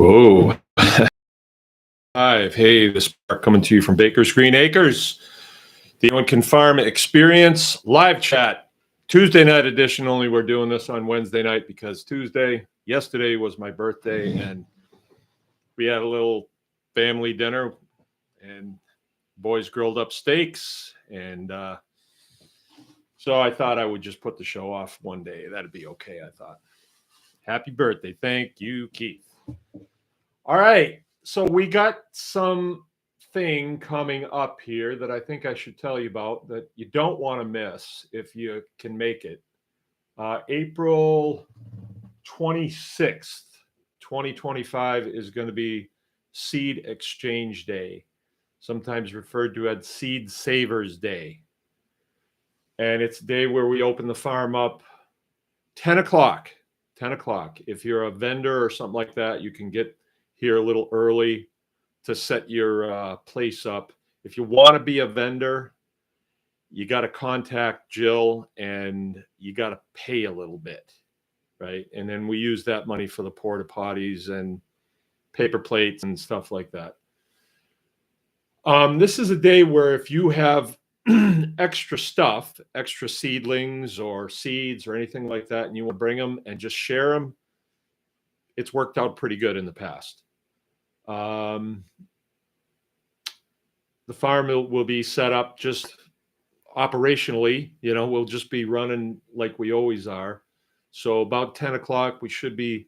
Whoa. Live. Hey, this is Mark coming to you from Baker's Green Acres. The One Can Farm Experience live chat. Tuesday night edition only. We're doing this on Wednesday night because yesterday was my birthday, and we had a little family dinner, and boys grilled up steaks. And so I thought I would just put the show off one day. That'd be okay, I thought. Happy birthday. Thank you, Keith. All right. So we got something coming up here that I think I should tell you about that you don't want to miss if you can make it. April 26th, 2025 is going to be Seed Exchange Day, sometimes referred to as Seed Savers Day. And it's a day where we open the farm up 10 o'clock. 10 o'clock. If you're a vendor or something like that, you can get here a little early to set your place up. If you want to be a vendor, you got to contact Jill and you got to pay a little bit, right? And then we use that money for the porta potties and paper plates and stuff like that. This is a day where if you have extra stuff, extra seedlings or seeds or anything like that, and you will bring them and just share them, it's worked out pretty good in the past. The farm will be set up just operationally, we'll just be running like we always are. So about 10 o'clock, we should be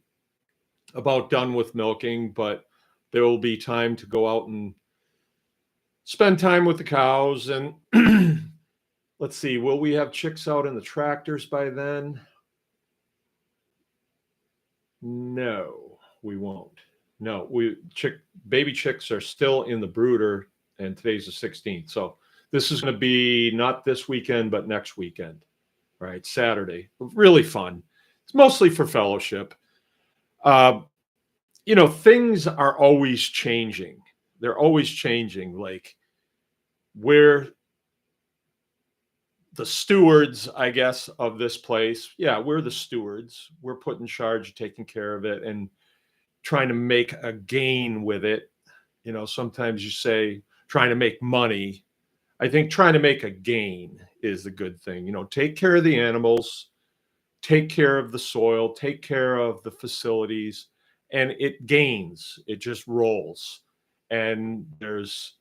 about done with milking, but there will be time to go out and spend time with the cows. And let's see, will we have chicks out in the tractors by then? No, we won't. No, baby chicks are still in the brooder, and today's the 16th. So this is going to be not this weekend, but next weekend, right? Saturday. Really fun. It's mostly for fellowship. Things are always changing. They're always changing. Like, we're the stewards, I guess, of this place. Yeah, we're the stewards. We're put in charge of taking care of it and trying to make a gain with it. Sometimes you say trying to make money. I think trying to make a gain is the good thing. Take care of the animals, take care of the soil, take care of the facilities, and it gains. It just rolls. And there's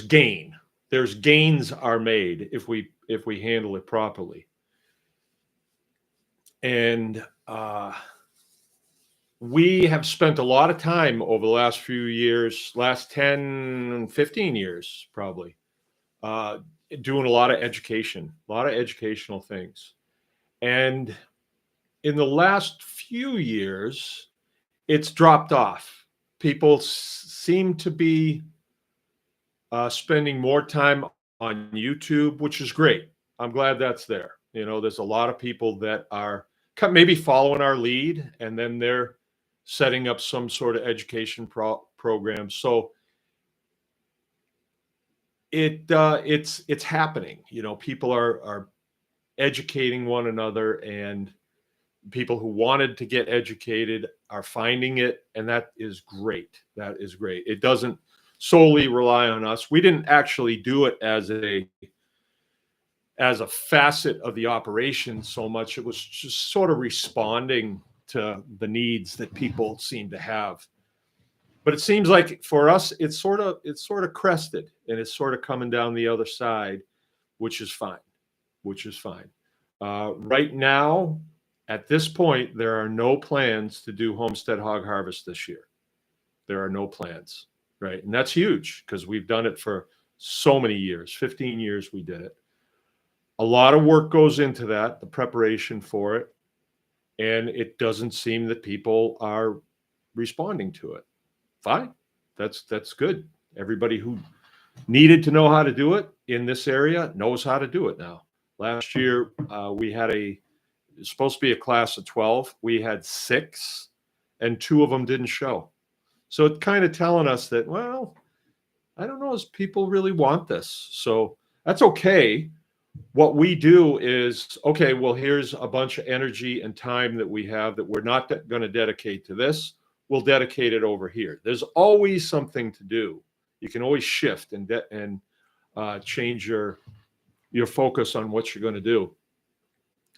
gain. There's gains are made if we handle it properly. And we have spent a lot of time over the last few years, last 10, 15 years, probably, doing a lot of educational things. And in the last few years, it's dropped off. People seem to be spending more time on YouTube, which is great. I'm glad that's there. There's a lot of people that are maybe following our lead, and then they're setting up some sort of education program. So it's happening. People are educating one another, and people who wanted to get educated are finding it, and that is great. That is great. It doesn't solely rely on us. We didn't actually do it as a facet of the operation so much. It was just sort of responding to the needs that people seem to have. But it seems like for us, it's sort of crested, and it's sort of coming down the other side, which is fine. Right now, at this point, there are no plans to do Homestead hog harvest this year. There are no plans, right? And that's huge because we've done it for so many years. 15 years we did it. A lot of work goes into that, the preparation for it, and it doesn't seem that people are responding to it. Fine, that's good. Everybody who needed to know how to do it in this area knows how to do it now. Last year, we had it was supposed to be a class of 12. We had 6, and 2 of them didn't show. So it's kind of telling us that, well, I don't know if people really want this. So that's okay. what we do is, okay, well, here's a bunch of energy and time that we have that we're not going to dedicate to this. We'll dedicate it over here. There's always something to do. You can always shift and change your focus on what you're going to do.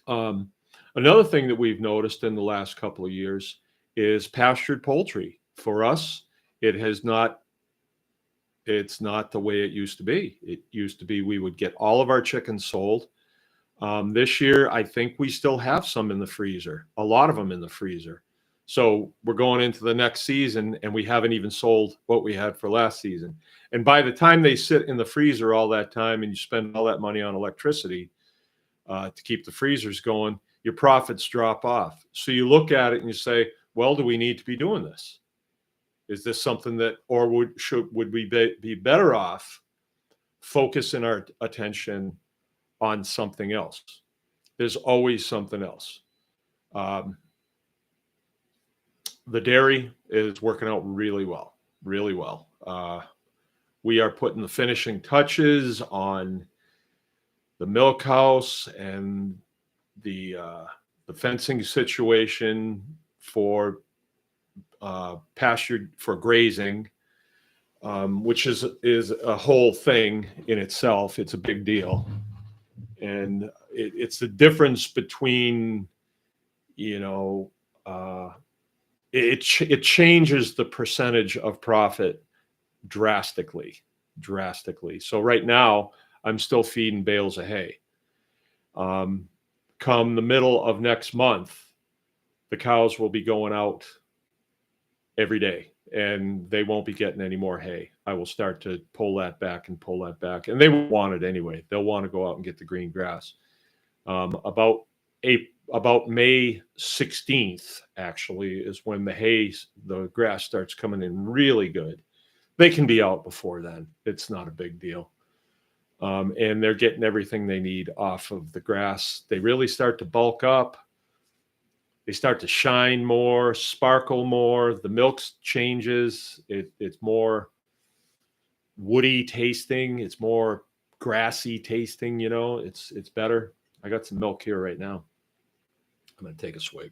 Um, Another thing that we've noticed in the last couple of years is pastured poultry. For us, it has not it's not the way it used to be. It used to be we would get all of our chickens sold. This year, I think we still have some in the freezer, a lot of them in the freezer. So we're going into the next season and we haven't even sold what we had for last season. And by the time they sit in the freezer all that time and you spend all that money on electricity to keep the freezers going, your profits drop off. So you look at it and you say, well, do we need to be doing this? Is this something that, or would we be better off focusing our attention on something else? There's always something else. The dairy is working out really well, really well. We are putting the finishing touches on the milk house and the fencing situation for pastured for grazing, which is a whole thing in itself. It's a big deal, and it's the difference between, you know, it changes the percentage of profit drastically. So right now, I'm still feeding bales of hay. Come the middle of next month, the cows will be going out every day and they won't be getting any more hay. I will start to pull that back, and they won't want it anyway. They'll want to go out and get the green grass. About May 16th, actually, is when the grass starts coming in really good. They can be out before then. It's not a big deal. And they're getting everything they need off of the grass. They really start to bulk up. They start to shine more, sparkle more. The milk changes. It's more woody tasting. It's more grassy tasting. It's better. I got some milk here right now. I'm going to take a swig.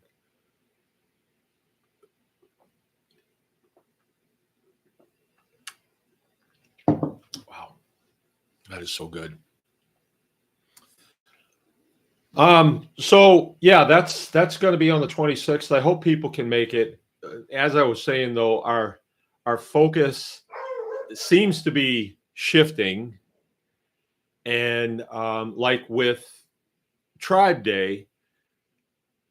Wow, that is so good. So yeah, that's going to be on the 26th. I hope people can make it. As I was saying, though, our focus seems to be shifting, and like with Tribe Day,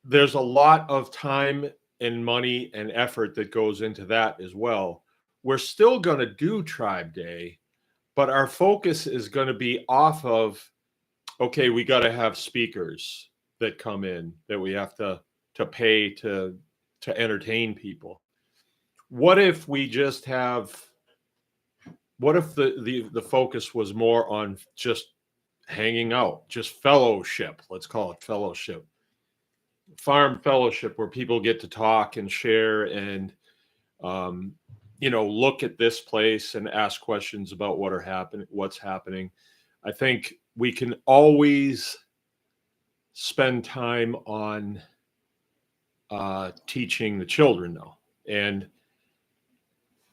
there's a lot of time and money and effort that goes into that as well. We're still going to do Tribe Day, but our focus is going to be off of, okay, we got to have speakers that come in that we have to pay to entertain people. What if we just have, what if the focus was more on just hanging out, just fellowship? Let's call it fellowship. Farm fellowship, where people get to talk and share and look at this place and ask questions about what's happening. I think we can always spend time on teaching the children, though. And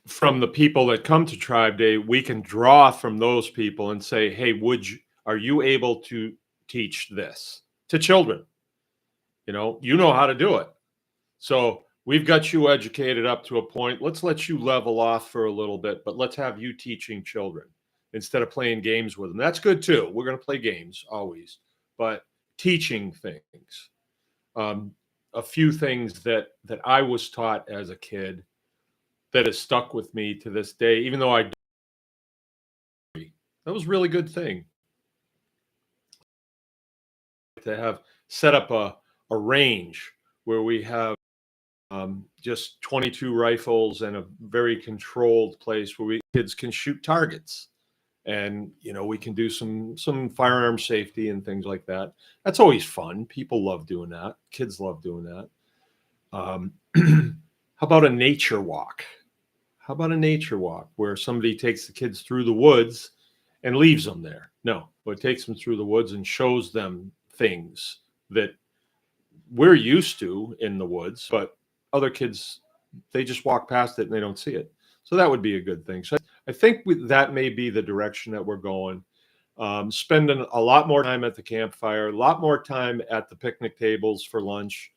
from the people that come to Tribe Day, we can draw from those people and say, hey, are you able to teach this to children? You know how to do it. So we've got you educated up to a point. Let's let you level off for a little bit, but let's have you teaching children instead of playing games with them. That's good too. We're going to play games always, but teaching things. A few things that I was taught as a kid that has stuck with me to this day, even though that was a really good thing to have set up a range where we have just 22 rifles and a very controlled place where kids can shoot targets, and we can do some firearm safety and things like that. That's always fun. People love doing that. Kids love doing that. How about a nature walk? Where somebody takes the kids through the woods and leaves them there. No, but it takes them through the woods and shows them things that we're used to in the woods, but other kids, they just walk past it and they don't see it. So that would be a good thing. So I think that may be the direction that we're going. Spending a lot more time at the campfire, a lot more time at the picnic tables for lunch,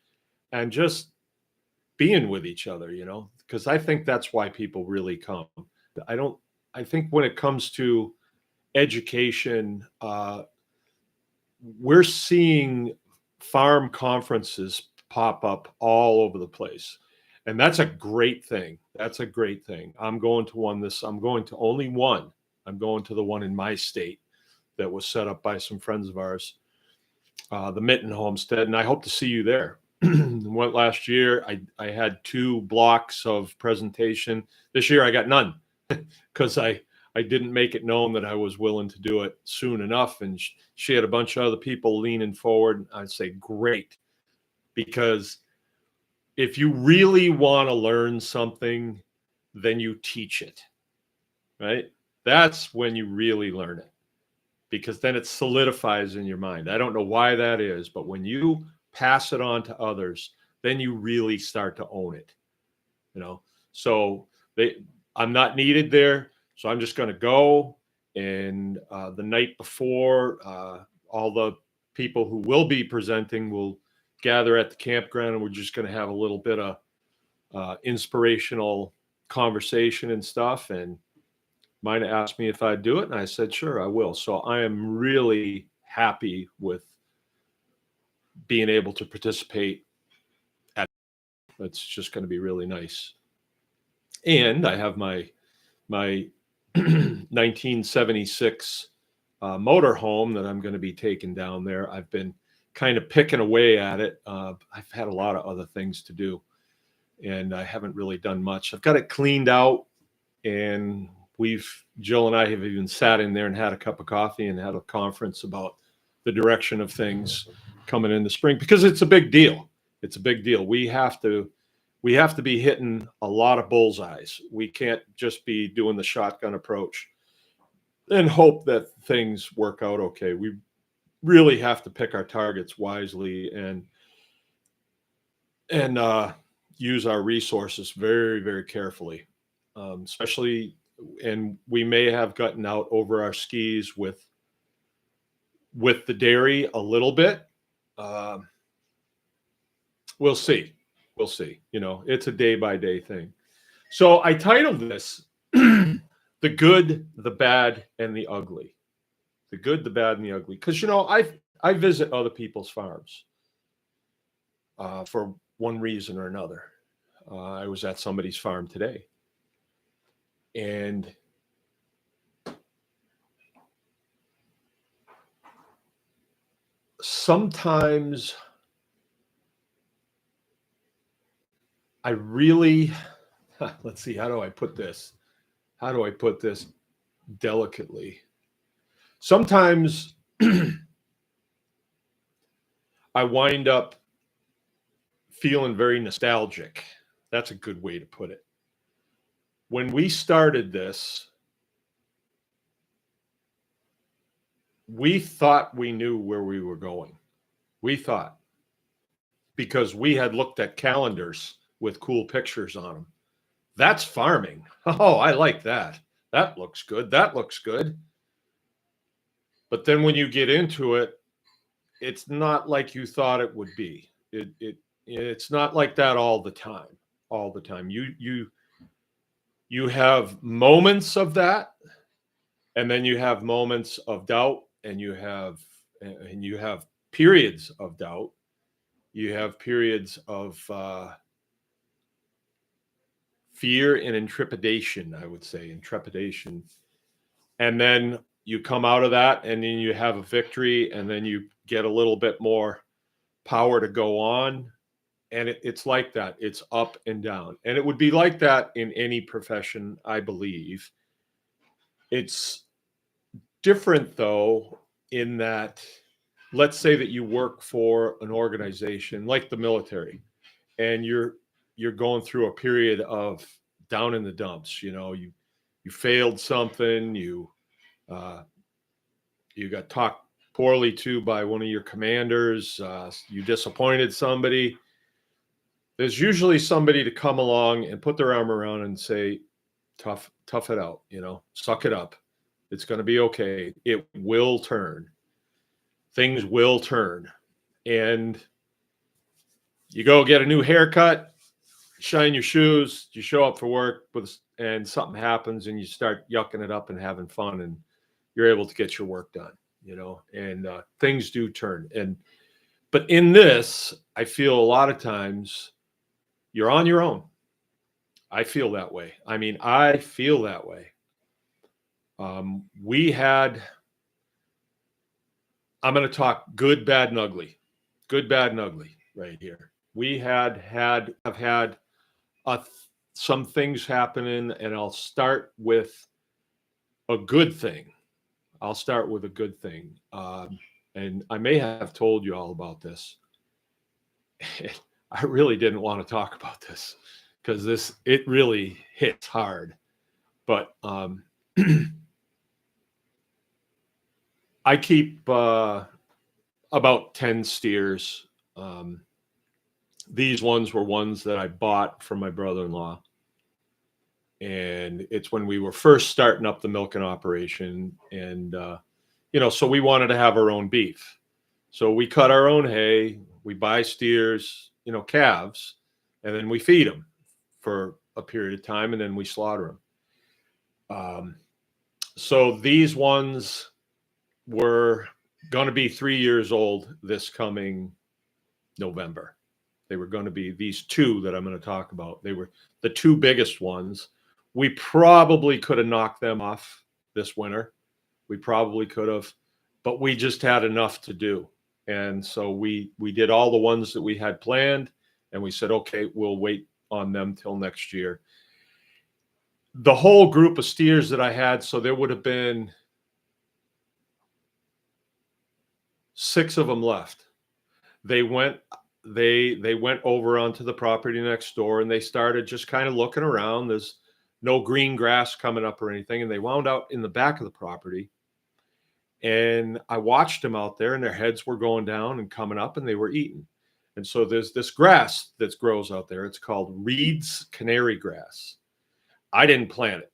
and just being with each other, because I think that's why people really come. I think when it comes to education, we're seeing farm conferences pop up all over the place. And that's a great thing. That's a great thing. I'm going to only one. I'm going to the one in my state that was set up by some friends of ours, the Mitten Homestead, and I hope to see you there. Went last year. I had 2 blocks of presentation. This year I got none because I didn't make it known that I was willing to do it soon enough. And she had a bunch of other people leaning forward. I'd say, great, because if you really want to learn something, then you teach it, right? That's when you really learn it, because then it solidifies in your mind. I don't know why that is, but when you pass it on to others, then you really start to own it, So I'm not needed there. So I'm just going to go. And the night before, all the people who will be presenting will gather at the campground, and we're just going to have a little bit of inspirational conversation and stuff. And Mina asked me if I'd do it, and I said, sure, I will. So I am really happy with being able to participate at it. It's just going to be really nice. And I have my 1976 motorhome that I'm going to be taking down there. I've been kind of picking away at it. I've had a lot of other things to do, and I haven't really done much. I've got it cleaned out, and Jill and I have even sat in there and had a cup of coffee and had a conference about the direction of things coming in the spring, because it's a big deal. It's a big deal. We have to be hitting a lot of bullseyes. We can't just be doing the shotgun approach and hope that things work out okay. We really have to pick our targets wisely and use our resources very, very carefully, especially. And we may have gotten out over our skis with the dairy a little bit. We'll see. We'll see. It's a day by day thing. So I titled this The Good, the Bad, and the Ugly. The good, the bad, and the ugly. Because, I visit other people's farms for one reason or another. I was at somebody's farm today. And sometimes I really, let's see, how do I put this? How do I put this delicately? Sometimes I wind up feeling very nostalgic. That's a good way to put it. When we started this, we thought we knew where we were going. We thought, because we had looked at calendars with cool pictures on them. That's farming. Oh, I like that. That looks good. That looks good. But then when you get into it, it's not like you thought it would be. It's not like that all the time. All the time. You have moments of that, and then you have moments of doubt, and you have periods of doubt. You have periods of fear and intrepidation, I would say, intrepidation. And then you come out of that, and then you have a victory, and then you get a little bit more power to go on. And it's like that. It's up and down. And it would be like that in any profession, I believe. It's different, though, in that, let's say that you work for an organization like the military, and you're going through a period of down in the dumps. You failed something, you you got talked poorly to by one of your commanders, you disappointed somebody, there's usually somebody to come along and put their arm around and say, tough it out, suck it up. It's going to be okay. It will turn. Things will turn. And you go get a new haircut, shine your shoes, you show up for work and something happens and you start yucking it up and having fun and you're able to get your work done, and things do turn. But in this, I feel a lot of times you're on your own. I feel that way. I feel that way. We had, I'm going to talk good, bad, and ugly. Good, bad, and ugly right here. We have had some things happening, and I'll start with a good thing. And I may have told you all about this. I really didn't want to talk about this because it really hits hard. But I keep about 10 steers. These ones were ones that I bought from my brother-in-law. And it's when we were first starting up the milking operation. And, so we wanted to have our own beef. So we cut our own hay, we buy steers, calves, and then we feed them for a period of time, and then we slaughter them. So these ones were going to be 3 years old this coming November. They were going to be these two that I'm going to talk about. They were the two biggest ones. We probably could have knocked them off this winter. We probably could have, but we just had enough to do. And so we did all the ones that we had planned, and we said, okay, we'll wait on them till next year. The whole group of steers that I had, so there would have been 6 of them left. They went over onto the property next door, and they started just kind of looking around. There's no green grass coming up or anything, and they wound out in the back of the property. And I watched them out there, and their heads were going down and coming up, and they were eating. And so there's this grass that grows out there. It's called Reed's canary grass. I didn't plant it.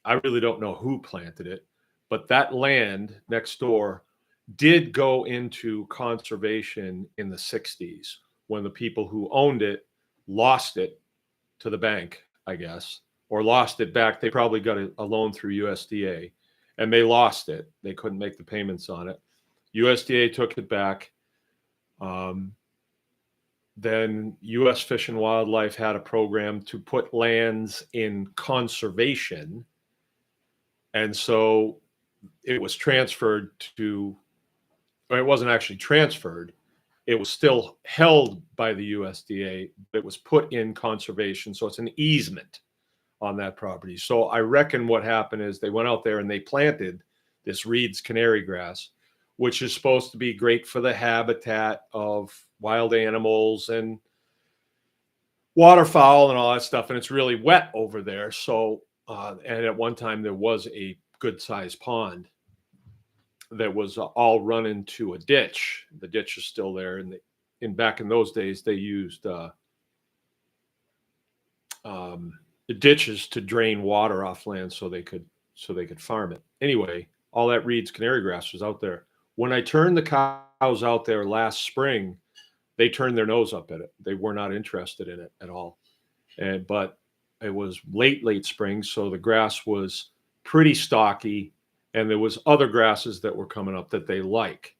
I really don't know who planted it, but that land next door did go into conservation in the 60s when the people who owned it lost it to the bank, I guess, or lost it back. They probably got a loan through USDA. And they lost it. They couldn't make the payments on it. USDA took it back. Then U.S. Fish and Wildlife had a program to put lands in conservation. And so it was transferred to, or it wasn't actually transferred. It was still held by the USDA, but it was put in conservation. So it's an easement on that property. So I reckon what happened is they went out there and they planted this Reed's canary grass, which is supposed to be great for the habitat of wild animals and waterfowl and all that stuff. And it's really wet over there. So, and at one time there was a good sized pond that was all run into a ditch. The ditch is still there. And back in those days, they used the ditches to drain water off land so they could farm it. Anyway, all that Reed's canary grass was out there. When I turned the cows out there last spring, they turned their nose up at it. They were not interested in it at all. But it was late spring, so the grass was pretty stocky, and there was other grasses that were coming up that they like.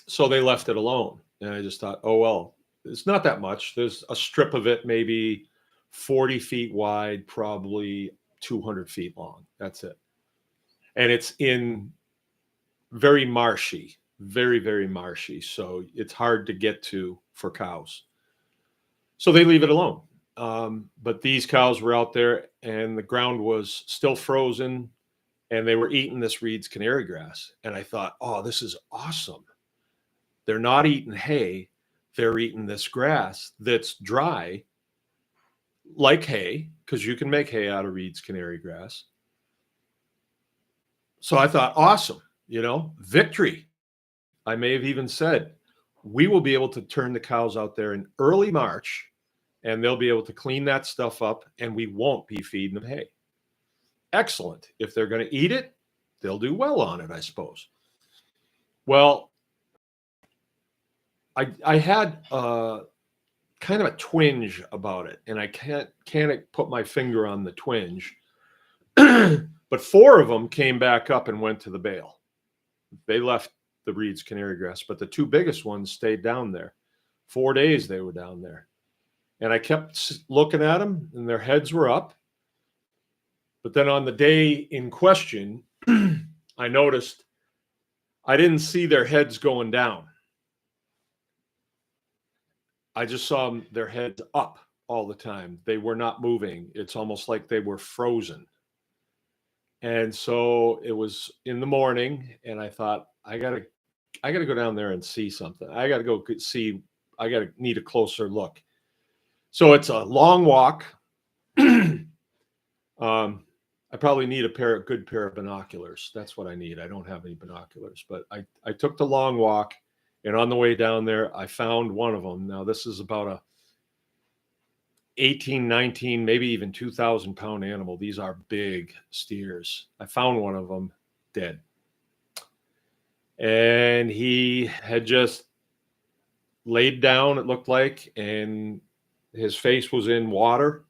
So they left it alone. And I just thought, oh, well, it's not that much. There's a strip of it, maybe 40 feet wide, probably 200 feet long. That's it. And it's in very marshy, very, very marshy. So it's hard to get to for cows. So they leave it alone. But these cows were out there and the ground was still frozen and they were eating this Reed's canary grass. And I thought, oh, this is awesome. They're not eating hay. They're eating this grass that's dry, like hay, because you can make hay out of Reed's canary grass. So I thought, awesome. victory. I may have even said, we will be able to turn the cows out there in early March and they'll be able to clean that stuff up and we won't be feeding them hay. Excellent. If they're going to eat it, they'll do well on it, I suppose. Well, I had kind of a twinge about it, and I can't put my finger on the twinge. But 4 of them came back up and went to the bale. They left the Reed's canary grass, but the 2 biggest ones stayed down there. 4 days they were down there. And I kept looking at them, and their heads were up. But then on the day in question, I noticed I didn't see their heads going down. I just saw their heads up all the time. They were not moving. It's almost like they were frozen. And so it was in the morning, and I thought, I gotta go down there and see something. I gotta go see. I gotta need a closer look. So it's a long walk. I probably need a good pair of binoculars. That's what I need. I don't have any binoculars, but I took the long walk, and on the way down there, I found one of them. Now this is about a 18, 19, maybe even 2,000 pound animal. These are big steers. I found one of them dead. And he had just laid down, it looked like, and his face was in water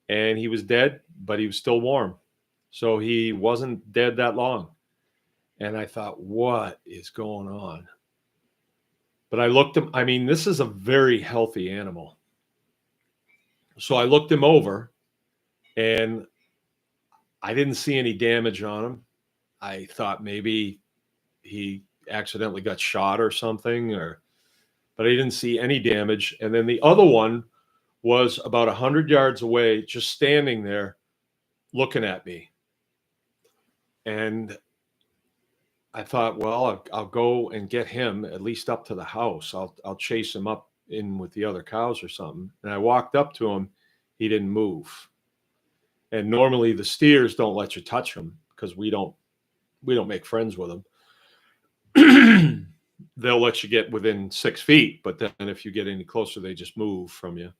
and he was dead, but he was still warm. So he wasn't dead that long. And I thought, what is going on? But I looked him, I mean, this is a very healthy animal. So I looked him over and I didn't see any damage on him. I thought maybe he accidentally got shot or something, but I didn't see any damage. And then the other one was about 100 yards away, just standing there looking at me. And I thought, well, I'll go and get him at least up to the house. I'll chase him up in with the other cows or something. And I walked up to him. He didn't move. And normally the steers don't let you touch them because we don't make friends with them. They'll let you get within 6 feet, but then if you get any closer, they just move from you.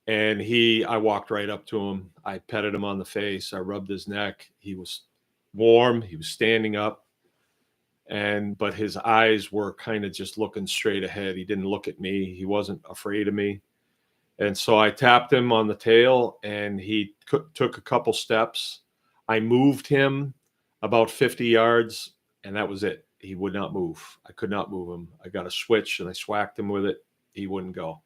And I walked right up to him. I petted him on the face. I rubbed his neck. He was warm. He was standing up. But his eyes were kind of just looking straight ahead. He didn't look at me. He wasn't afraid of me. And so I tapped him on the tail and he took a couple steps. I moved him about 50 yards and that was it. He would not move. I could not move him. I got a switch and I swacked him with it. He wouldn't go.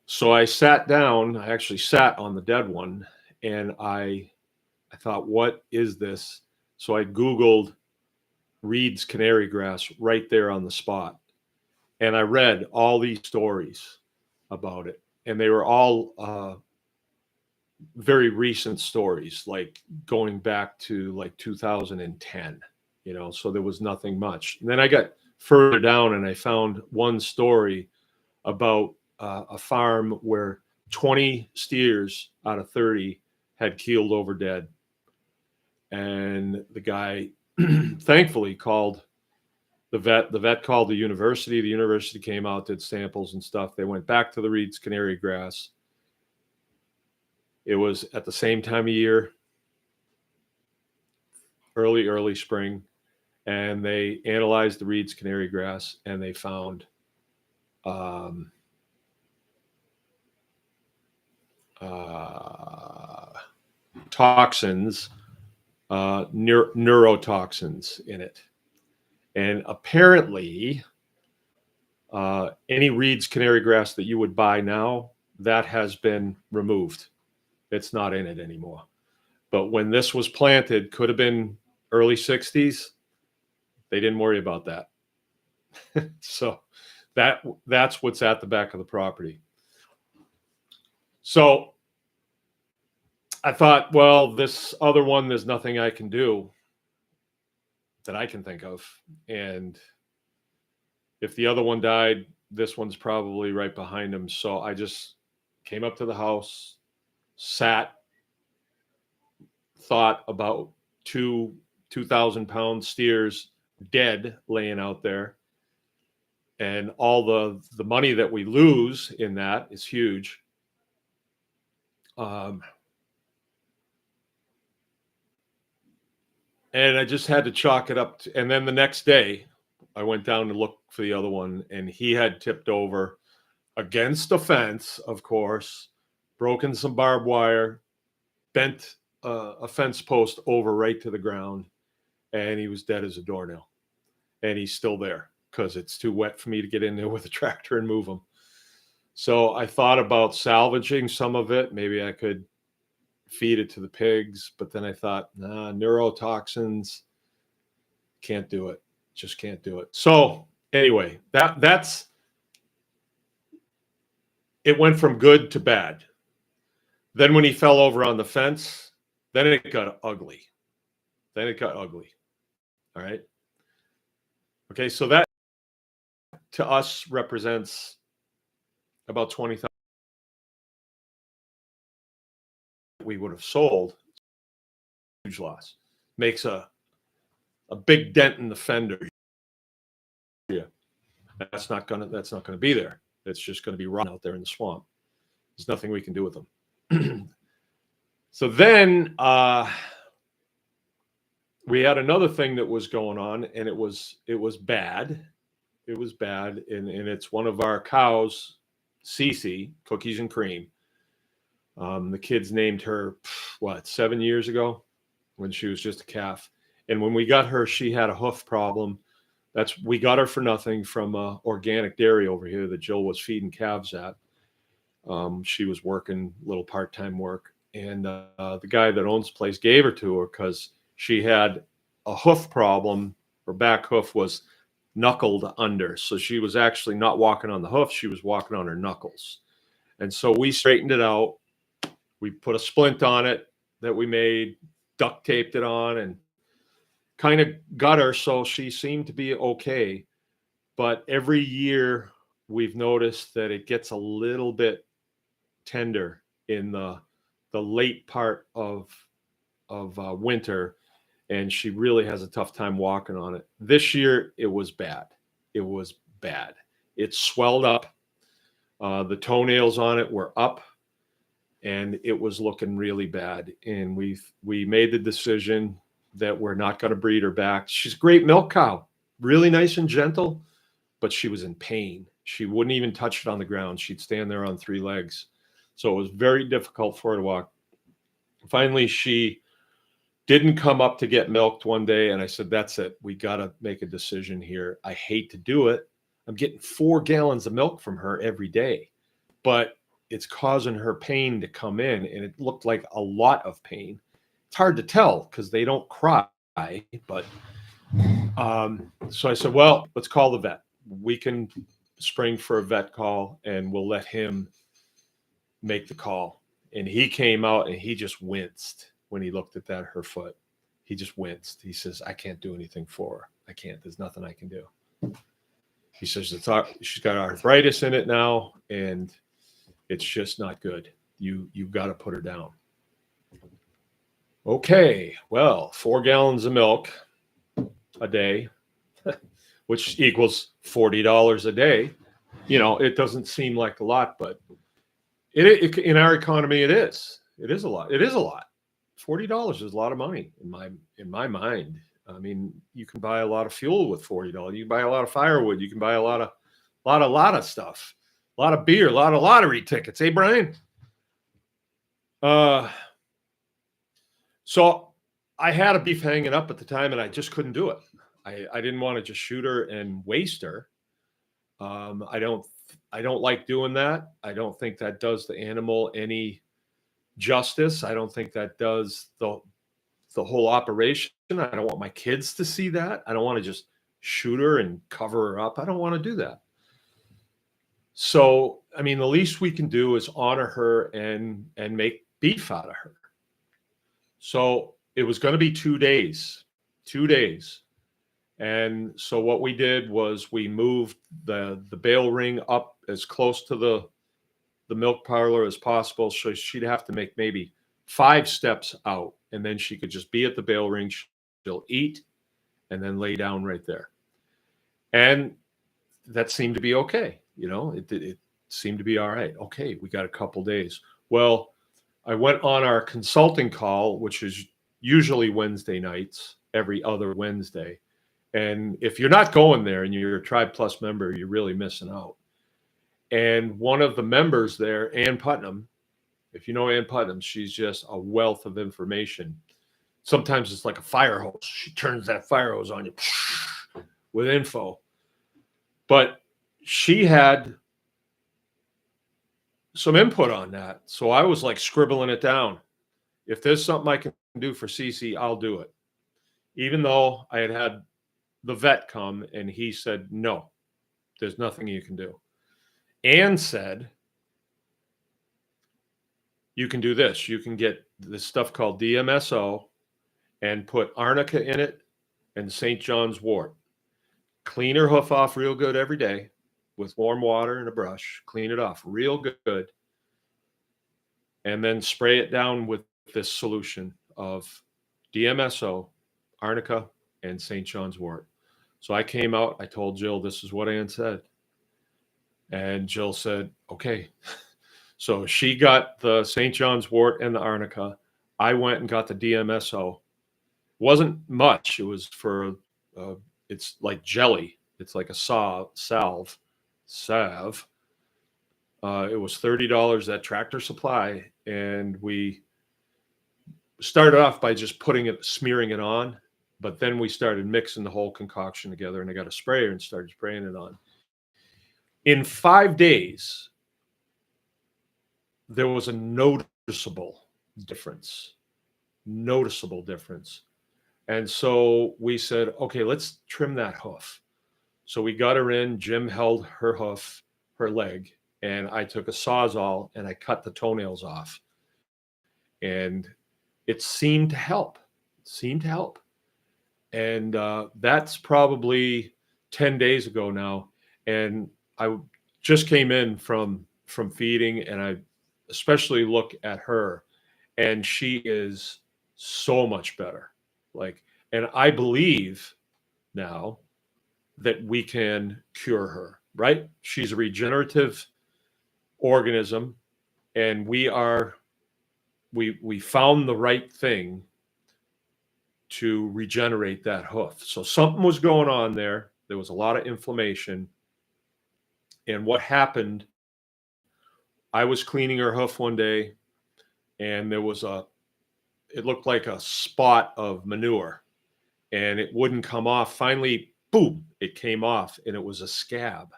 So I sat down. I actually sat on the dead one and I thought, what is this? So I Googled Reed's canary grass right there on the spot. And I read all these stories about it. And they were all very recent stories, like going back to like 2010, so there was nothing much. And then I got further down and I found one story about a farm where 20 steers out of 30 had keeled over dead. And the guy thankfully called the vet called the university came out, did samples and stuff. They went back to the Reed's canary grass. It was at the same time of year, early spring, and they analyzed the Reed's canary grass and they found toxins, neurotoxins in it. And apparently, any Reed's canary grass that you would buy now, that has been removed. It's not in it anymore. But when this was planted, could have been early 60s, they didn't worry about that. So that's what's at the back of the property. So I thought, well, this other one, there's nothing I can do that I can think of. And if the other one died, this one's probably right behind him. So I just came up to the house, sat, thought about two 2,000-pound steers dead laying out there. And all the money that we lose in that is huge. And I just had to chalk it up. And then the next day, I went down to look for the other one, and he had tipped over against a fence, of course, broken some barbed wire, bent a fence post over right to the ground, and he was dead as a doornail. And he's still there because it's too wet for me to get in there with a tractor and move him. So I thought about salvaging some of it. Maybe I could feed it to the pigs, but then I thought, nah, neurotoxins, can't do it. Just can't do it. So anyway, that's it. Went from good to bad. Then when he fell over on the fence, then it got ugly. All right. Okay, so that to us represents about 20,000 we would have sold. Huge loss. Makes a big dent in the fender. Yeah, that's not gonna be there. It's just gonna be rotten out there in the swamp. There's nothing we can do with them. So then we had another thing that was going on, and it was bad. It was bad, and it's one of our cows, Cece, Cookies and Cream. The kids named her 7 years ago when she was just a calf. And when we got her, she had a hoof problem. We got her for nothing from organic dairy over here that Jill was feeding calves at. She was working little part-time work, and the guy that owns the place gave her to her because she had a hoof problem. Her back hoof was knuckled under, so she was actually not walking on the hoof, she was walking on her knuckles. And so we straightened it out. We put a splint on it that we made, duct taped it on, and kind of got her so she seemed to be okay. But every year we've noticed that it gets a little bit tender in the late part of winter, and she really has a tough time walking on it. This year it was bad. It swelled up. The toenails on it were up, and it was looking really bad. And we made the decision that we're not going to breed her back. She's a great milk cow, really nice and gentle, but she was in pain. She wouldn't even touch it on the ground. She'd stand there on 3 legs. So it was very difficult for her to walk. Finally, she didn't come up to get milked one day, and I said, that's it. We got to make a decision here. I hate to do it. I'm getting 4 gallons of milk from her every day, but it's causing her pain to come in, and it looked like a lot of pain. It's hard to tell because they don't cry, but so I said, well, let's call the vet. We can spring for a vet call, and we'll let him make the call. And he came out, and he just winced when he looked at her foot. He just winced. He says, I can't do anything for her. I can't. There's nothing I can do. He says, she's got arthritis in it now, and it's just not good. You've got to put her down. Okay, well, 4 gallons of milk a day, which equals $40 a day. You know, it doesn't seem like a lot, but it in our economy, it is. It is a lot. It is a lot. $40 is a lot of money in my mind. I mean, you can buy a lot of fuel with $40. You can buy a lot of firewood. You can buy a lot of stuff, a lot of beer, a lot of lottery tickets. Hey, Brian. So I had a beef hanging up at the time, and I just couldn't do it. I didn't want to just shoot her and waste her. I don't like doing that. I don't think that does the animal any justice. I don't think that does the whole operation. I don't want my kids to see that. I don't want to just shoot her and cover her up. I don't want to do that. So, I mean, the least we can do is honor her and make beef out of her. So it was going to be 2 days. And so what we did was we moved the bale ring up as close to the milk parlor as possible. So she'd have to make maybe 5 steps out, and then she could just be at the bale ring. She'll eat and then lay down right there. And that seemed to be okay. It seemed to be all right. Okay, we got a couple days. Well, I went on our consulting call, which is usually Wednesday nights, every other Wednesday. And if you're not going there and you're a Tribe Plus member, you're really missing out. And one of the members there, Ann Putnam, if you know Ann Putnam, she's just a wealth of information. Sometimes it's like a fire hose. She turns that fire hose on you with info. But she had some input on that. So I was like scribbling it down. If there's something I can do for Cece, I'll do it. Even though I had the vet come and he said, no, there's nothing you can do. Anne said, you can do this. You can get this stuff called DMSO and put arnica in it and St. John's wort. Clean her hoof off real good every day with warm water and a brush. Clean it off real good. And then spray it down with this solution of DMSO, arnica, and St. John's wort. So I came out, I told Jill, this is what Ann said. And Jill said, okay. So she got the St. John's wort and the arnica. I went and got the DMSO. Wasn't much. It was for, it's like jelly. It's like a salve. It was $30 at Tractor Supply. And we started off by just smearing it on. But then we started mixing the whole concoction together, and I got a sprayer and started spraying it on. In 5 days, there was a noticeable difference. And so we said, okay, let's trim that hoof. So we got her in. Jim held her hoof, her leg, and I took a Sawzall and I cut the toenails off. And it seemed to help. And that's probably 10 days ago now. And I just came in from feeding, and I especially look at her, and she is so much better. And I believe now that we can cure her, right? She's a regenerative organism, and we found the right thing to regenerate that hoof. So something was going on there. There was a lot of inflammation. And what happened, I was cleaning her hoof one day, and there was it looked like a spot of manure, and it wouldn't come off. Finally, boom, it came off, and it was a scab,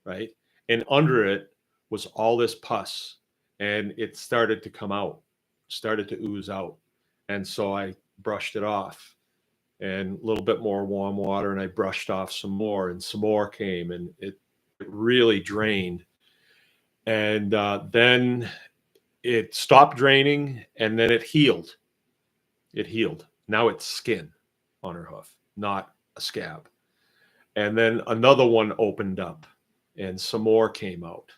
right? And under it was all this pus, and it started to come out, started to ooze out. And so I brushed it off, and a little bit more warm water, and I brushed off some more, and some more came, and it really drained. And then it stopped draining, and then it healed. Now it's skin on her hoof, not a scab. And then another one opened up, and some more came out.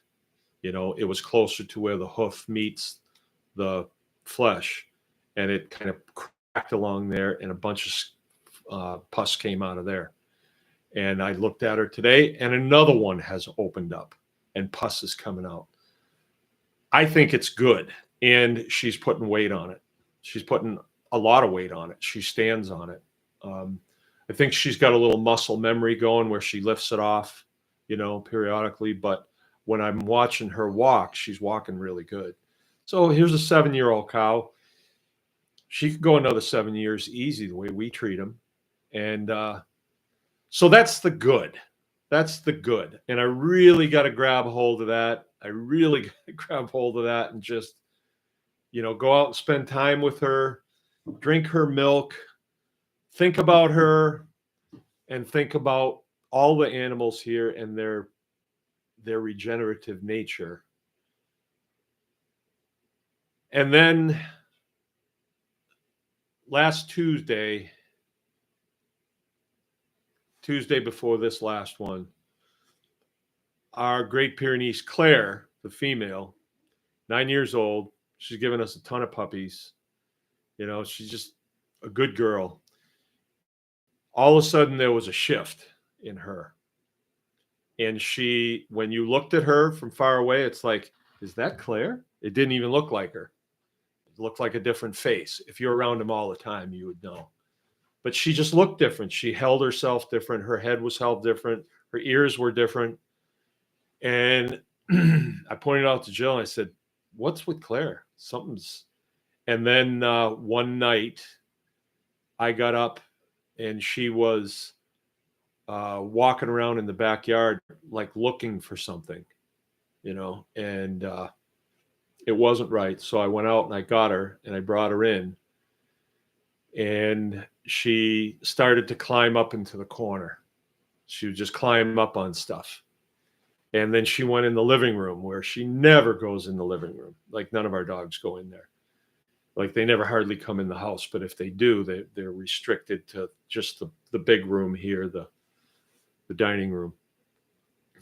It was closer to where the hoof meets the flesh, and it kind of cracked along there, and a bunch of pus came out of there. And I looked at her today, and another one has opened up, and pus is coming out. I think it's good, and she's putting weight on it. She's putting a lot of weight on it. She stands on it. I think she's got a little muscle memory going where she lifts it off, periodically. But when I'm watching her walk, she's walking really good. So here's a 7-year-old cow. She could go another 7 years easy the way we treat them. And so that's the good. And I really got to grab hold of that. And just, go out and spend time with her, drink her milk, think about her, and think about all the animals here and their regenerative nature. And then last Tuesday before this last one, our Great Pyrenees Claire, the female, 9 years old, she's given us a ton of puppies. She's just a good girl. All of a sudden there was a shift in her. And she, when you looked at her from far away, it's like, is that Claire? It didn't even look like her. It looked like a different face. If you're around him all the time, you would know. But she just looked different. She held herself different. Her head was held different. Her ears were different. And I pointed out to Jill and I said, what's with Claire? Something's. And then one night I got up and she was walking around in the backyard, like looking for something, and it wasn't right. So I went out and I got her and I brought her in, and she started to climb up into the corner. She would just climb up on stuff. And then she went in the living room, where she never goes in the living room. Like, none of our dogs go in there. Like, they never hardly come in the house. But if they do, they're restricted to just the big room here, the dining room.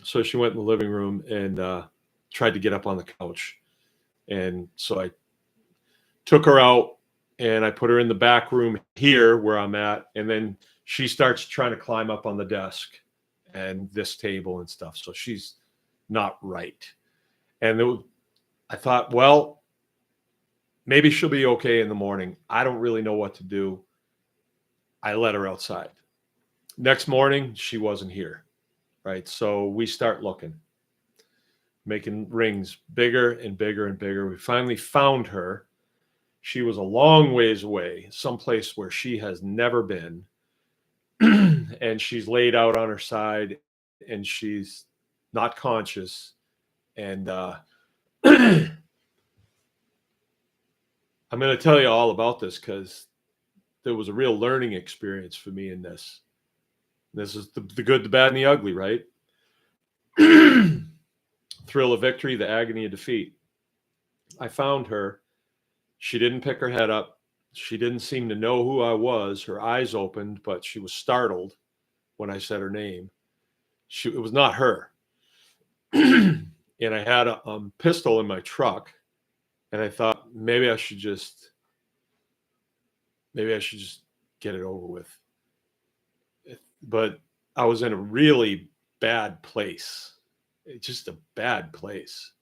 So she went in the living room and tried to get up on the couch. And so I took her out and I put her in the back room here where I'm at. And then she starts trying to climb up on the desk and this table and stuff. So she's not right. And I thought, well, maybe she'll be okay in the morning. I don't really know what to do. I let her outside. Next morning, she wasn't here. Right. So we start looking, making rings bigger and bigger and bigger. We finally found her. She was a long ways away, someplace where she has never been. And she's laid out on her side and she's not conscious. And I'm going to tell you all about this because there was a real learning experience for me in this. This is the good, the bad, and the ugly, right? Thrill of victory, the agony of defeat. I found her. She didn't pick her head up. She didn't seem to know who I was. Her eyes opened, but she was startled when I said her name. It was not her. And I had a pistol in my truck, and I thought maybe I should just get it over with. But I was in a really bad place. It's just a bad place.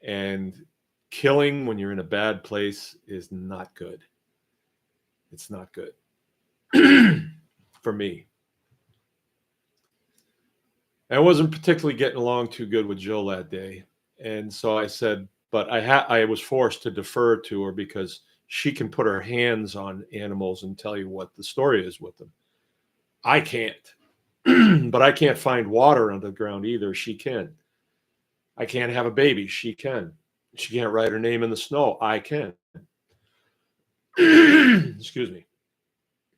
And killing when you're in a bad place is not good. It's not good for me. I wasn't particularly getting along too good with Jill that day. And so I said, but I was forced to defer to her because she can put her hands on animals and tell you what the story is with them. I can't. But I can't find water under the ground either. She can. I can't have a baby. She can. She can't write her name in the snow. I can. Excuse me.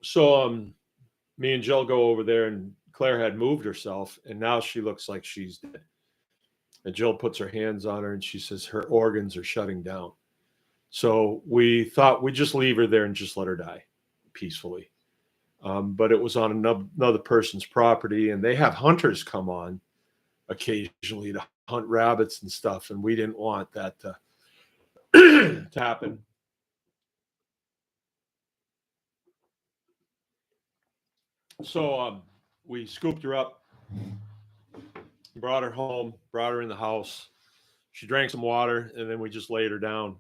So me and Jill go over there, and Claire had moved herself, and now she looks like she's dead. And Jill puts her hands on her, and she says her organs are shutting down. So we thought we'd just leave her there and just let her die peacefully. But it was on another person's property, and they have hunters come on occasionally to hunt rabbits and stuff, and we didn't want that to happen. So we scooped her up, brought her home, brought her in the house. She drank some water, and then we just laid her down.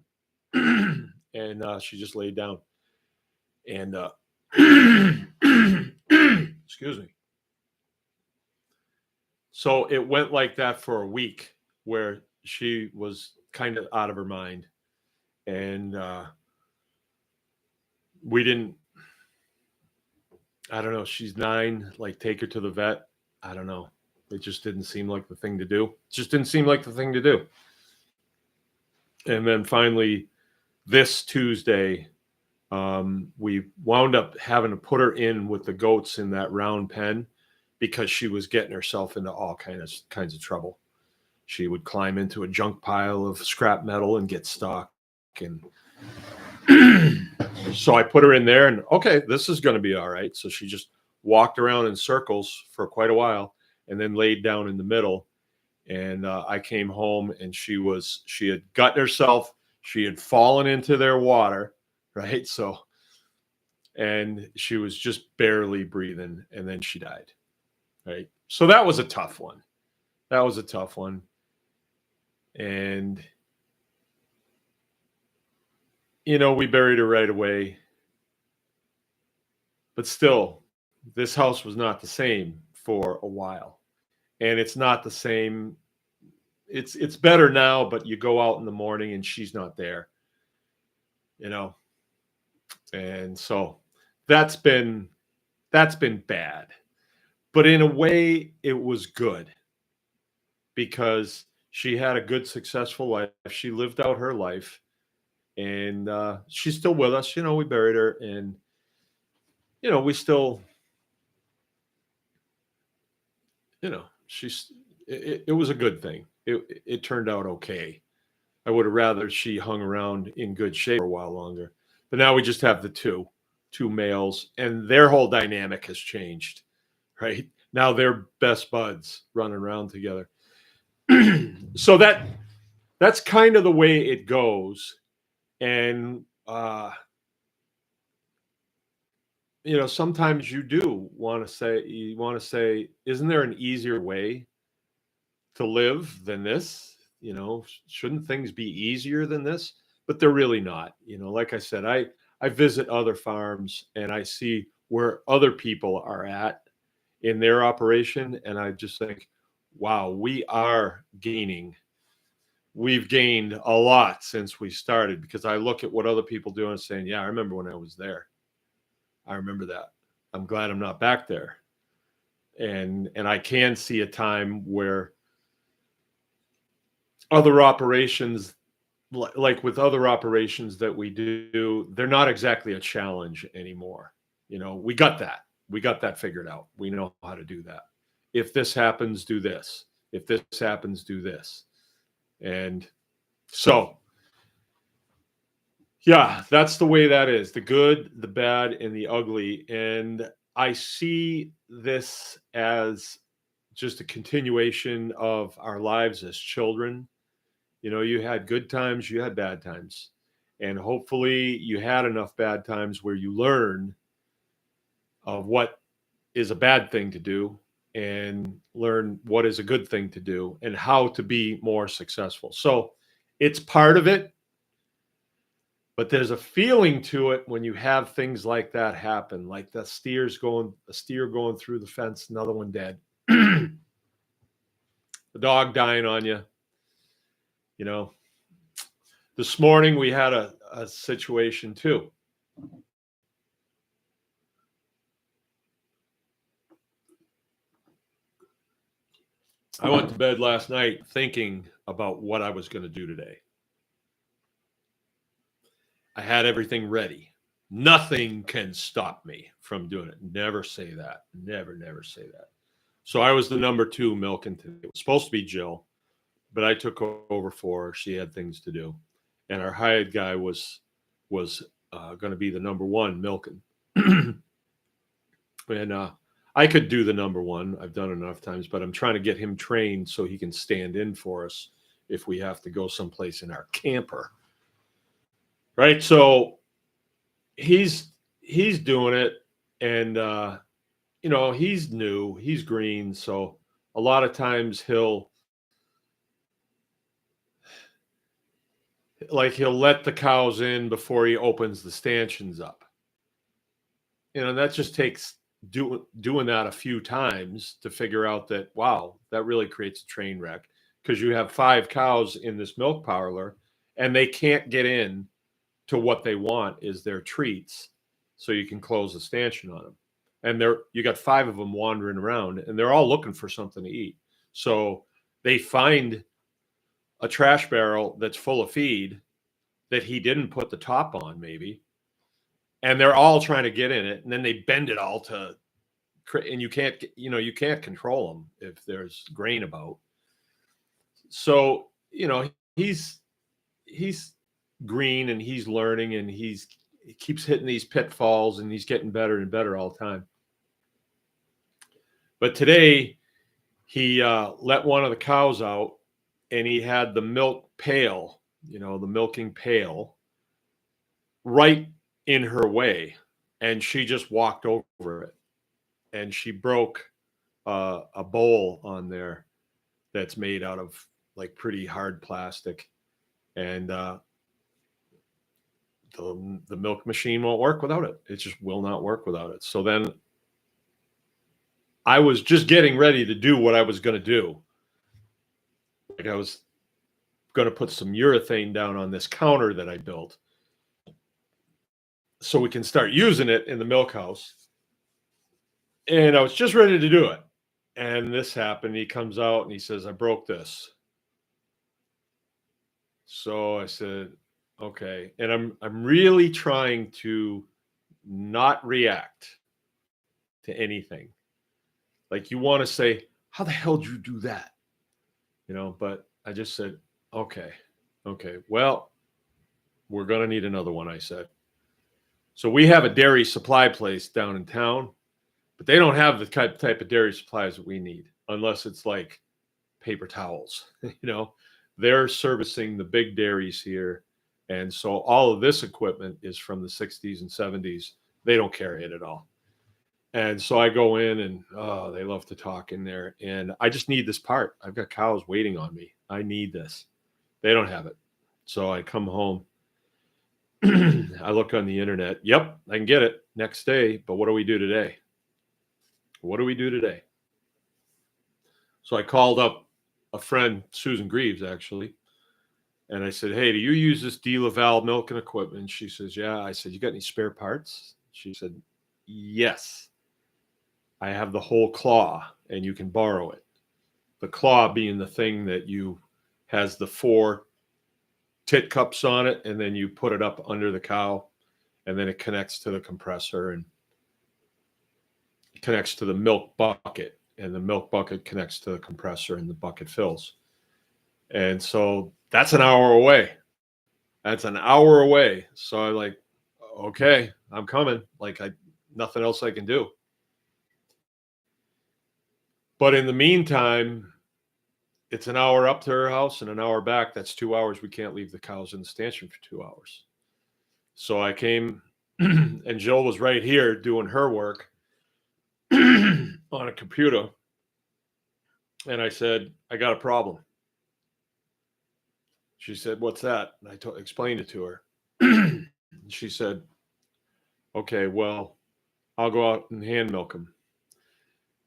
And she just laid down. And excuse me. So it went like that for a week, where she was kind of out of her mind. And we didn't, I don't know, she's 9, like, take her to the vet. I don't know. It just didn't seem like the thing to do. It just didn't seem like the thing to do. And then finally, this Tuesday, we wound up having to put her in with the goats in that round pen because she was getting herself into all kinds of trouble. She would climb into a junk pile of scrap metal and get stuck. And so I put her in there, and okay, this is going to be all right. So she just walked around in circles for quite a while and then laid down in the middle. And I came home, and she had gotten herself, she had fallen into their water, right? So and she was just barely breathing, and then she died. Right. So that was a tough one. That was a tough one. And, we buried her right away. But still, this house was not the same for a while. And it's not the same. It's better now, but you go out in the morning and she's not there, you know. And so that's been that's been bad. But in a way it was good because she had a good successful life. She lived out her life, and she's still with us. We buried her, and we still, she's. It was a good thing. It turned out okay. I would have rather she hung around in good shape for a while longer, but now we just have the two males, and their whole dynamic has changed. Right now, they're best buds running around together. So that's kind of the way it goes, and sometimes you do want to say, isn't there an easier way to live than this? Shouldn't things be easier than this? But they're really not. Like I said, I visit other farms and I see where other people are at in their operation, and I just think, wow, we've gained a lot since we started, because I look at what other people do and saying, yeah, I remember when I was there. I remember that. I'm glad I'm not back there. And I can see a time where other operations, like with other operations that we do, they're not exactly a challenge anymore. We got that figured out. We know how to do that. If this happens, do this. If this happens, do this. And so, yeah, that's the way that is. The good, the bad, and the ugly. And I see this as just a continuation of our lives as children. You had good times, you had bad times. And hopefully you had enough bad times where you learn of what is a bad thing to do and learn what is a good thing to do and how to be more successful. So it's part of it, but there's a feeling to it when you have things like that happen, like a steer going through the fence, another one dead, the dog dying on you. This morning we had a situation too. I went to bed last night thinking about what I was going to do today. I had everything ready. Nothing can stop me from doing it. Never say that. Never say that. So I was the number 2 milking today. It was supposed to be Jill, but I took over for her. She had things to do. And our hired guy was going to be the number 1 milking. And I could do the number 1. I've done it enough times, but I'm trying to get him trained so he can stand in for us if we have to go someplace in our camper. Right? So he's doing it, and he's new, he's green, so a lot of times he'll let the cows in before he opens the stanchions up. That just takes doing that a few times to figure out that, wow, that really creates a train wreck, because you have 5 cows in this milk parlor and they can't get in to what they want is their treats, so you can close the stanchion on them. And you got 5 of them wandering around, and they're all looking for something to eat. So they find a trash barrel that's full of feed that he didn't put the top on, maybe, and they're all trying to get in it, and then they bend it all to, and you can't control them if there's grain about. So he's green, and he's learning, and he keeps hitting these pitfalls, and he's getting better and better all the time. But today he let one of the cows out, and he had the milk pail, the milking pail, right in her way. and she just walked over it, and she broke a bowl on there that's made out of like pretty hard plastic, and the milk machine won't work without it. It just will not work without it. So then I was just getting ready to do what I was going to do. Like I was going to put some urethane down on this counter that I built so we can start using it in the milk house. And I was just ready to do it. And this happened. He comes out and he says, I broke this. So I said, okay. And I'm really trying to not react to anything. Like you want to say, how the hell did you do that? But I just said, okay, well, we're going to need another one, I said. So we have a dairy supply place down in town, but they don't have the type of dairy supplies that we need unless it's like paper towels. They're servicing the big dairies here. And so all of this equipment is from the 60s and 70s. They don't carry it at all. And so I go in and, they love to talk in there. And I just need this part. I've got cows waiting on me. I need this. They don't have it. So I come home. I look on the internet. Yep, I can get it next day. But what do we do today? So I called up a friend, Susan Greaves, actually. And I said, hey, do you use this De La Valle milk and equipment? She says, yeah. I said, you got any spare parts? She said, yes. I have the whole claw and you can borrow it. The claw being the thing that has the 4 tit cups on it, and then you put it up under the cow, and then it connects to the compressor and connects to the milk bucket, and the milk bucket connects to the compressor and the bucket fills. And so that's an hour away. So I'm like, okay, I'm coming. Like nothing else I can do. But in the meantime, it's an hour up to her house and an hour back. That's 2 hours. We can't leave the cows in the stanchion for 2 hours. So I came and Jill was right here doing her work on a computer. And I said, I got a problem. She said, what's that? And I explained it to her. She said, okay, well, I'll go out and hand milk them.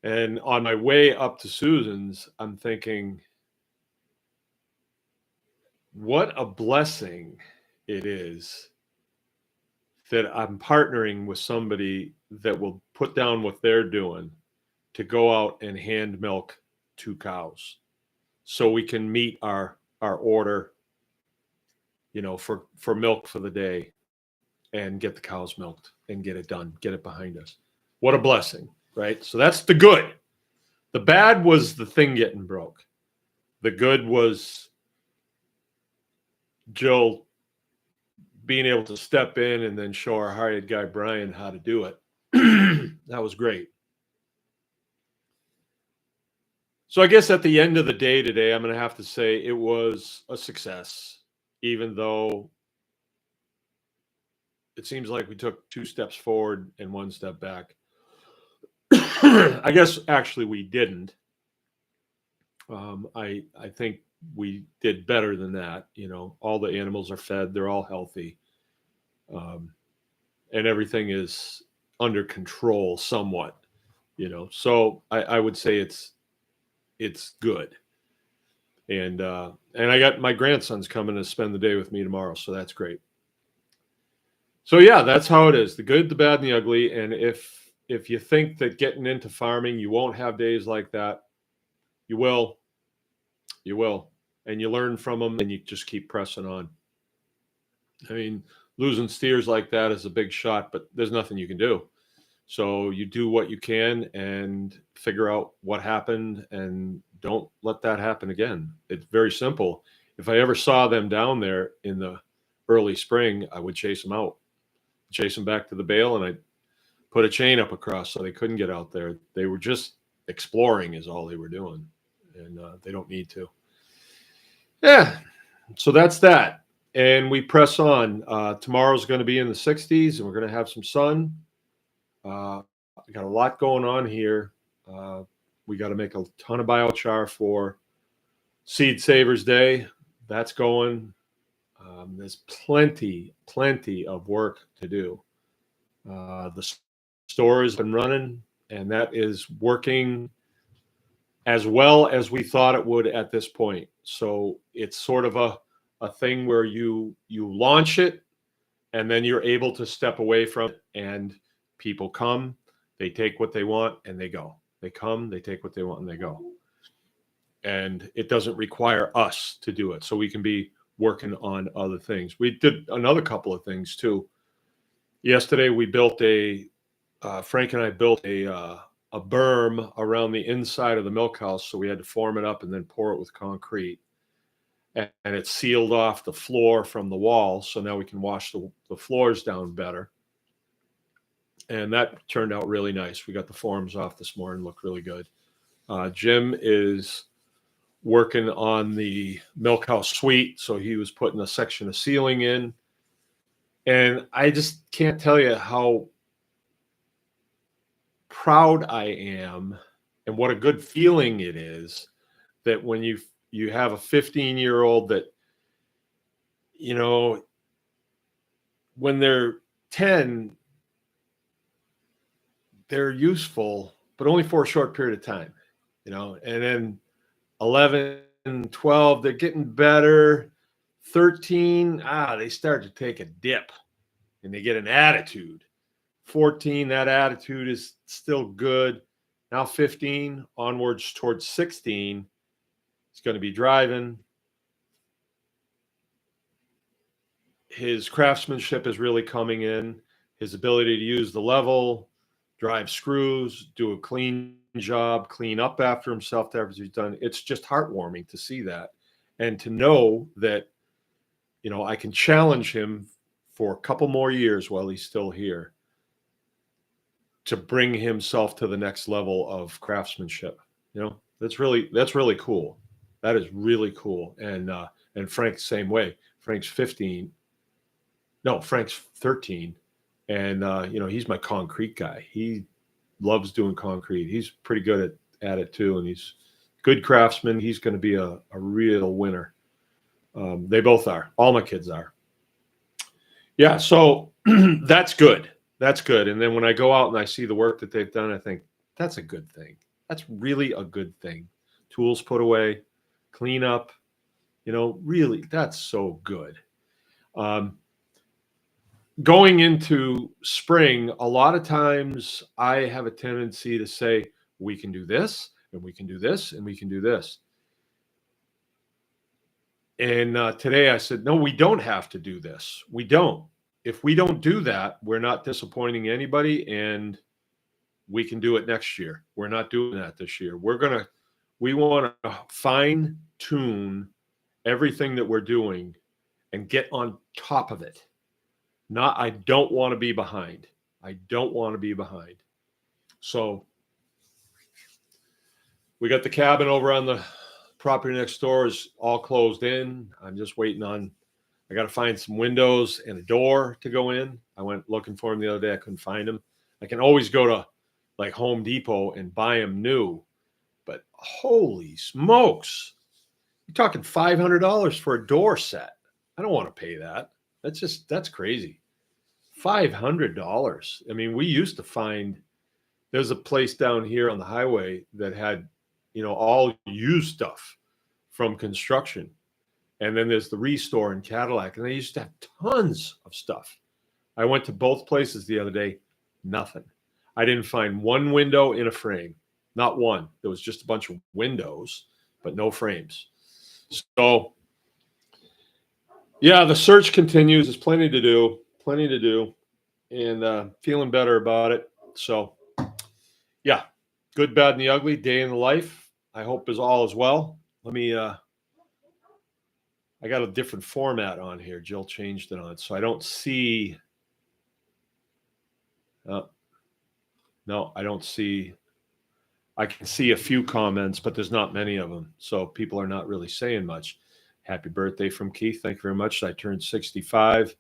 And on my way up to Susan's, I'm thinking, what a blessing it is that I'm partnering with somebody that will put down what they're doing to go out and hand milk 2 cows so we can meet our order, for milk for the day and get the cows milked and get it done, get it behind us. What a blessing, right? So that's the good. The bad was the thing getting broke. The good was Jill being able to step in and then show our hired guy, Brian, how to do it. That was great. So I guess at the end of the day today, I'm going to have to say it was a success, even though it seems like we took 2 steps forward and 1 step back. I guess actually we didn't. I think we did better than that. All the animals are fed. They're all healthy. And everything is under control somewhat, So I would say it's good. And I got my grandson's coming to spend the day with me tomorrow. So that's great. So yeah, that's how it is. The good, the bad, and the ugly. And if you think that getting into farming, you won't have days like that, you will. And you learn from them and you just keep pressing on. I mean, losing steers like that is a big shot, but there's nothing you can do. So you do what you can and figure out what happened and don't let that happen again. It's very simple. If I ever saw them down there in the early spring, I would chase them out, chase them back to the bale, and I'd put a chain up across so they couldn't get out there. They were just exploring is all they were doing, and they don't need to. Yeah, so that's that. And we press on. Tomorrow's going to be in the 60s, and we're going to have some sun. I got a lot going on here. We got to make a ton of biochar for Seed Savers Day. That's going. There's plenty of work to do. The store has been running, and that is working as well as we thought it would at this point. So it's sort of a thing where you launch it, and then you're able to step away from it, and people come, they take what they want, and they go. They come, they take what they want, and they go. And it doesn't require us to do it. So we can be working on other things. We did another couple of things too. Yesterday, we built Frank and I built a berm around the inside of the milk house. So we had to form it up and then pour it with concrete. And it sealed off the floor from the wall. So now we can wash the floors down better. And that turned out really nice. We got the forms off this morning, looked really good. Jim is working on the milk house suite. So he was putting a section of ceiling in. And I just can't tell you how proud I am and what a good feeling it is that when you have a 15-year-old that, you know, when they're 10, they're useful, but only for a short period of time, you know, and then 11, 12, they're getting better. 13, they start to take a dip and they get an attitude. 14, that attitude is still good. Now 15, onwards towards 16, he's going to be driving. His craftsmanship is really coming in. His ability to use the level, drive screws, do a clean job, clean up after himself after he's done. It's just heartwarming to see that. And to know that, you know, I can challenge him for a couple more years while he's still here to bring himself to the next level of craftsmanship. You know, that's really cool. That is really cool. And Frank's same way. Frank's 15. No, Frank's 13. And, you know, he's my concrete guy. He loves doing concrete. He's pretty good at it too. And he's a good craftsman. He's going to be a real winner. They both are. All my kids are. Yeah. So that's good. That's good. And then when I go out and I see the work that they've done, I think that's a good thing. That's really a good thing. Tools put away, clean up, you know, really, that's so good. Going into spring, a lot of times I have a tendency to say, we can do this, and we can do this, and we can do this. And today I said, no, we don't have to do this. We don't. If we don't do that, we're not disappointing anybody, and we can do it next year. We're not doing that this year. We want to fine tune everything that we're doing and get on top of it. I don't want to be behind. I don't want to be behind. So we got the cabin over on the property next door is all closed in. I'm just waiting on, I got to find some windows and a door to go in. I went looking for them the other day. I couldn't find them. I can always go to like Home Depot and buy them new, but holy smokes, you're talking $500 for a door set. I don't want to pay that. That's crazy. $500. I mean, we used to find, there's a place down here on the highway that had, you know, all used stuff from construction. And then there's the Restore in Cadillac, and they used to have tons of stuff. I went to both places the other day, nothing. I didn't find one window in a frame, not one. There was just a bunch of windows, but no frames. So, yeah, the search continues. There's plenty to do, and feeling better about it. So, yeah, good, bad, and the ugly, day in the life. I hope is all as well. Let me, I got a different format on here. Jill changed it on, so I don't see. No, I don't see. I can see a few comments, but there's not many of them. So people are not really saying much. Happy birthday from Keith. Thank you very much. I turned 65.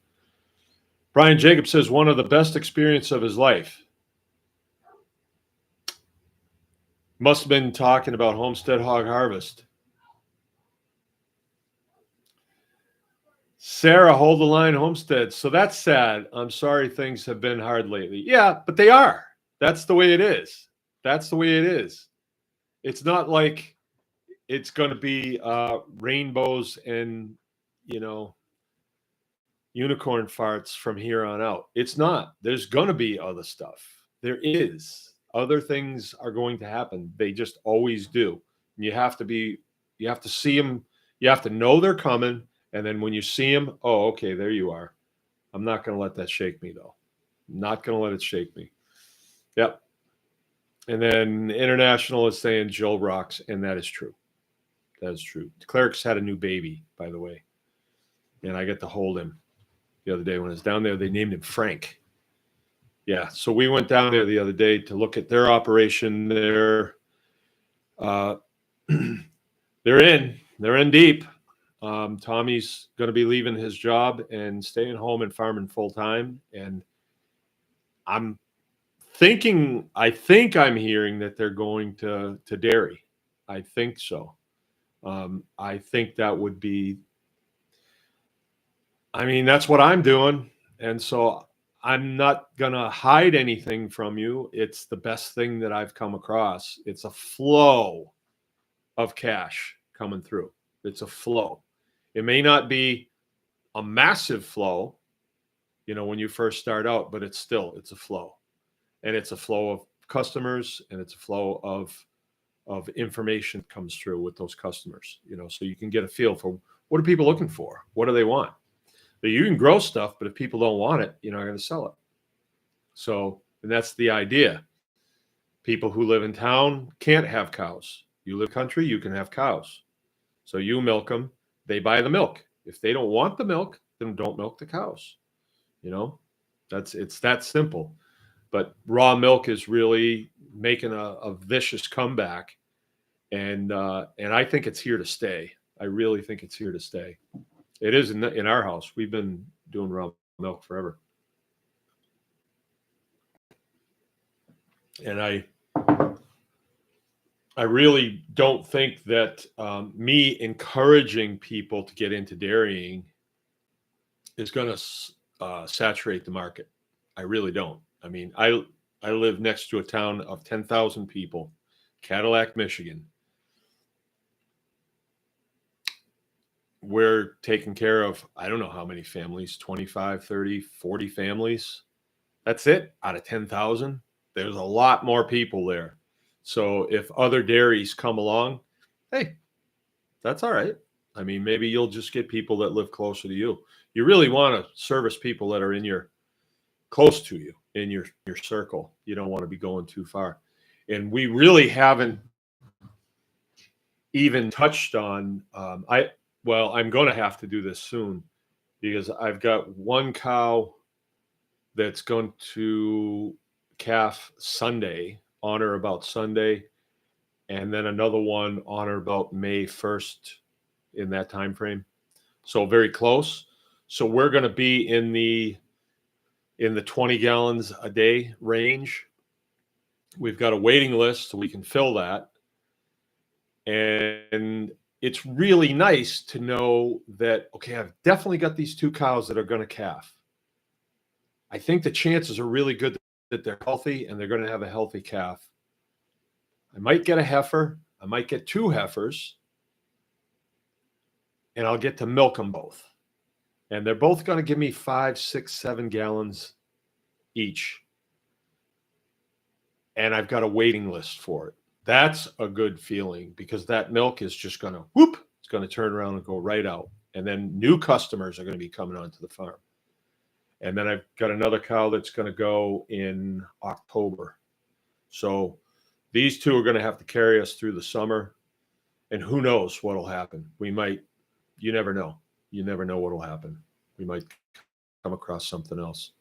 Brian Jacobs says one of the best experience of his life. Must have been talking about Homestead Hog Harvest. Sarah, hold the line, Homestead. So that's sad. I'm sorry things have been hard lately. Yeah, but they are. That's the way it is. That's the way it is. It's not like it's going to be rainbows and, you know, unicorn farts from here on out. It's not. There's going to be other stuff. There is. Other things are going to happen. They just always do. And you have to see them. You have to know they're coming. And then when you see them, oh, okay, there you are. I'm not going to let that shake me, though. I'm not going to let it shake me. Yep. And then International is saying Jill rocks, and that is true. That is true. Cleric's had a new baby, by the way. And I get to hold him the other day when I was down there. They named him Frank. Yeah. So we went down there the other day to look at their operation. They're in deep. Tommy's going to be leaving his job and staying home and farming full time. And I think I'm hearing that they're going to dairy. I think so. I think that would be, I mean, that's what I'm doing. And so I'm not going to hide anything from you. It's the best thing that I've come across. It's a flow of cash coming through. It's a flow. It may not be a massive flow, when you first start out, but it's a flow. And it's a flow of customers, and it's a flow of information that comes through with those customers, so you can get a feel for what are people looking for? What do they want? But you can grow stuff, but if people don't want it, you're not going to sell it. So, and that's the idea. People who live in town can't have cows. You live country, you can have cows. So you milk them, they buy the milk. If they don't want the milk, then don't milk the cows. It's that simple. But raw milk is really making a vicious comeback. And I think it's here to stay. I really think it's here to stay. It is in our house. We've been doing raw milk forever. And I really don't think that me encouraging people to get into dairying is going to saturate the market. I really don't. I mean, I live next to a town of 10,000 people, Cadillac, Michigan. We're taking care of, I don't know how many families, 25, 30, 40 families. That's it out of 10,000. There's a lot more people there. So if other dairies come along, hey, that's all right. I mean, maybe you'll just get people that live closer to you. You really want to service people that are close to you, in your circle. You don't want to be going too far. And we really haven't even touched on, I'm going to have to do this soon because I've got one cow that's going to calf Sunday, on or about Sunday, and then another one on or about May 1st, in that time frame. So very close. So we're going to be in the 20 gallons a day range. We've got a waiting list so we can fill that. And it's really nice to know that, okay, I've definitely got these two cows that are going to calf. I think the chances are really good that they're healthy and they're going to have a healthy calf. I might get a heifer. I might get two heifers. And I'll get to milk them both. And they're both going to give me 5, 6, 7 gallons each. And I've got a waiting list for it. That's a good feeling because that milk is just going to it's going to turn around and go right out. And then new customers are going to be coming onto the farm. And then I've got another cow that's going to go in October. So these two are going to have to carry us through the summer. And who knows what will happen. You never know. You never know what will happen. We might come across something else.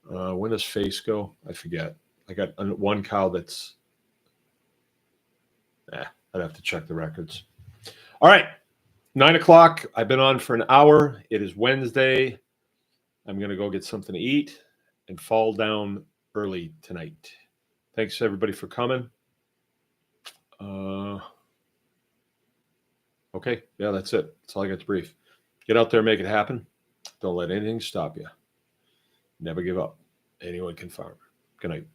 When does Face go? I forget. I got one cow that's, I'd have to check the records. All right. 9:00. I've been on for an hour. It is Wednesday. I'm going to go get something to eat and fall down early tonight. Thanks everybody for coming. Okay. Yeah, that's it. That's all I got to brief. Get out there, make it happen. Don't let anything stop you. Never give up. Anyone can farm. Good night.